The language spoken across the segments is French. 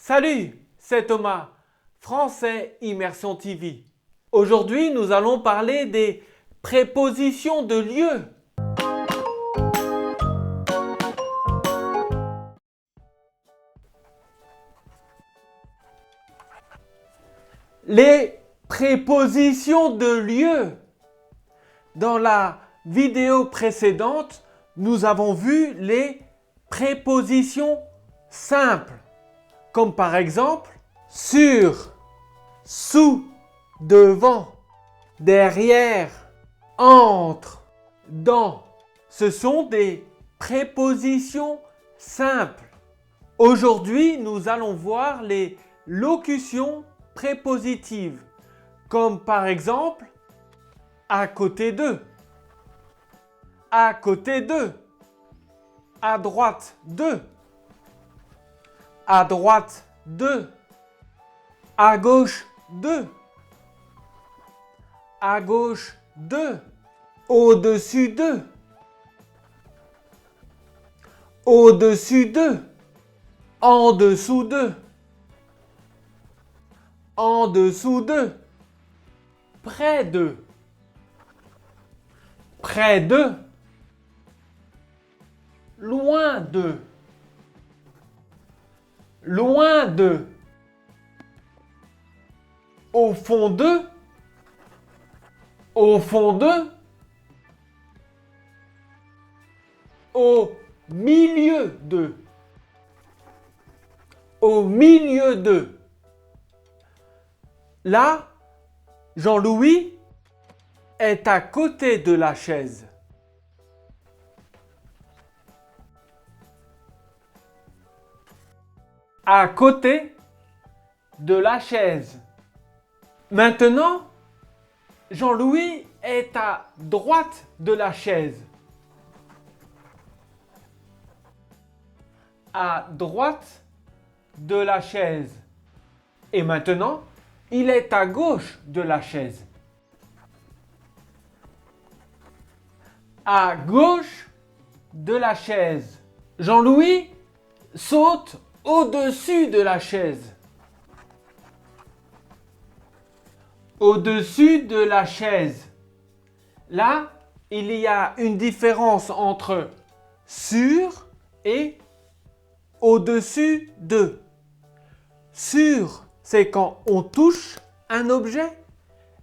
Salut, c'est Thomas, Français Immersion TV. Aujourd'hui, nous allons parler des prépositions de lieu. Les prépositions de lieu. Dans la vidéo précédente, nous avons vu les prépositions simples, comme par exemple sur, sous, devant, derrière, entre, dans. Ce sont des prépositions simples. Aujourd'hui, nous allons voir les locutions prépositives, comme par exemple à côté d'eux, à côté d'eux, à droite d'eux, à droite d'eux, à gauche d'eux, à gauche d'eux, au-dessus d'eux, au-dessus d'eux, en dessous d'eux, en dessous d'eux, près d'eux, près d'eux, loin d'eux, loin d'eux, au fond d'eux, au fond d'eux, au milieu d'eux, au milieu d'eux. Là, Jean-Louis est à côté de la chaise. À côté de la chaise. Maintenant, Jean-Louis est à droite de la chaise. À droite de la chaise. Et maintenant, il est à gauche de la chaise. À gauche de la chaise. Jean-Louis saute au-dessus de la chaise. Au-dessus de la chaise. Là, il y a une différence entre sur et au-dessus de. Sur, c'est quand on touche un objet.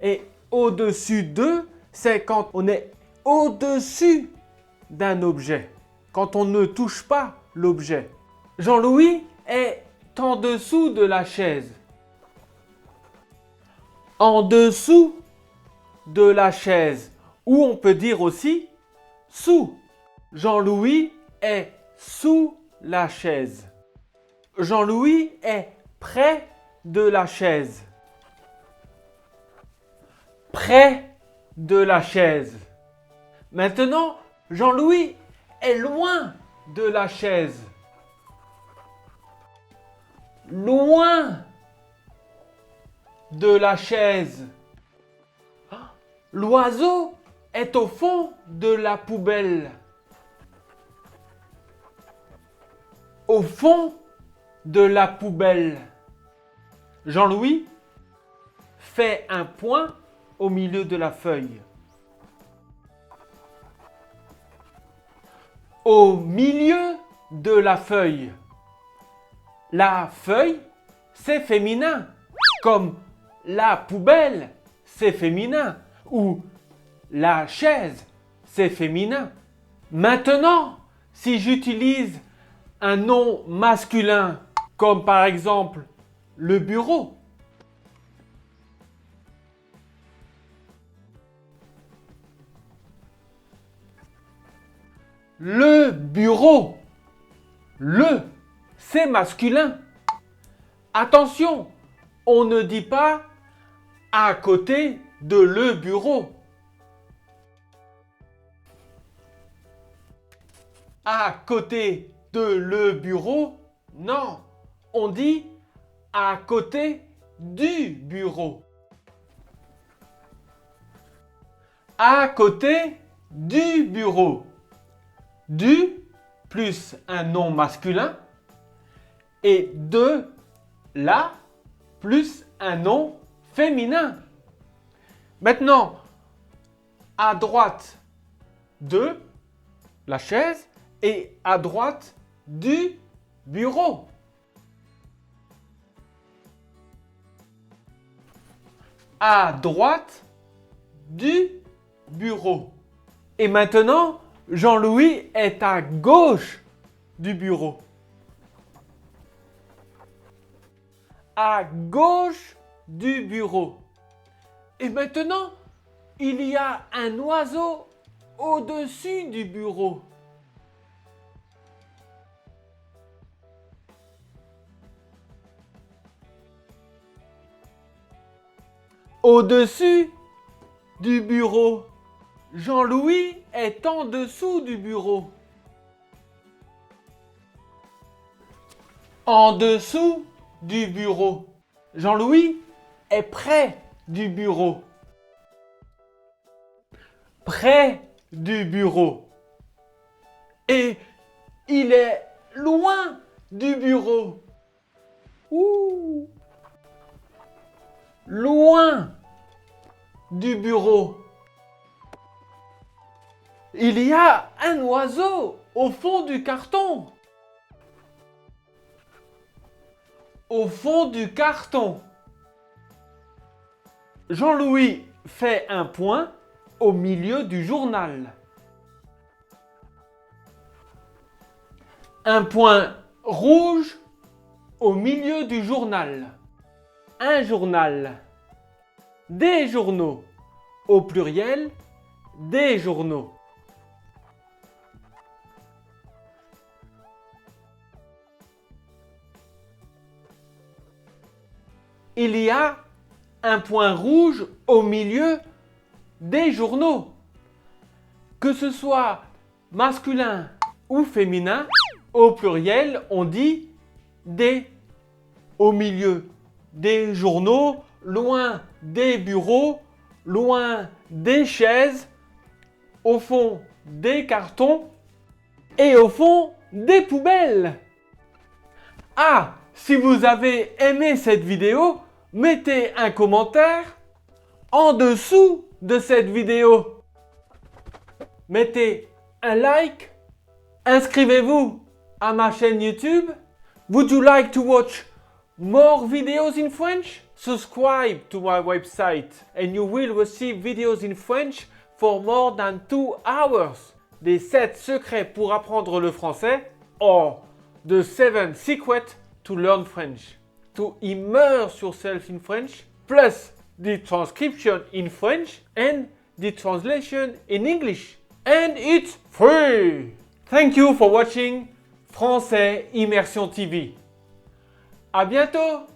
Et au-dessus de, c'est quand on est au-dessus d'un objet. Quand on ne touche pas l'objet. Jean-Louis est en dessous de la chaise. En dessous de la chaise. Ou on peut dire aussi sous. Jean-Louis est sous la chaise. Jean-Louis est près de la chaise. Près de la chaise. Maintenant, Jean-Louis est loin de la chaise. Loin de la chaise. L'oiseau est au fond de la poubelle. Au fond de la poubelle. Jean-Louis fait un point au milieu de la feuille. Au milieu de la feuille. La feuille, c'est féminin. Comme la poubelle, c'est féminin. Ou la chaise, c'est féminin. Maintenant, si j'utilise un nom masculin, comme par exemple le bureau. Le bureau. Le, c'est masculin. Attention, on ne dit pas à côté de le bureau. À côté de le bureau, non. On dit à côté du bureau. À côté du bureau. Du plus un nom masculin et de la plus un nom féminin. Maintenant, à droite de la chaise et à droite du bureau. À droite du bureau. Et maintenant, Jean-Louis est à gauche du bureau. À gauche du bureau. Et maintenant, il y a un oiseau au-dessus du bureau. Au-dessus du bureau. Jean-Louis est en dessous du bureau. En dessous du bureau. Jean-Louis est près du bureau. Près du bureau. Et il est loin du bureau. Ouh. Loin du bureau. Il y a un oiseau au fond du carton. Au fond du carton. Jean-Louis fait un point au milieu du journal. Un point rouge au milieu du journal. Un journal. Des journaux. Au pluriel, des journaux. Il y a un point rouge au milieu des journaux. Que ce soit masculin ou féminin, au pluriel, on dit des. Au milieu des journaux, loin des bureaux, loin des chaises, au fond des cartons et au fond des poubelles. Ah, si vous avez aimé cette vidéo, mettez un commentaire en dessous de cette vidéo. Mettez un like. Inscrivez-vous à ma chaîne YouTube. Would you like to watch more videos in French? Subscribe to my website and you will receive videos in French for more than 2 hours. Des 7 secrets pour apprendre le français or the 7 secrets to learn French. To immerse yourself in French, plus the transcription in French and the translation in English. And it's free! Thank you for watching Français Immersion TV. À bientôt!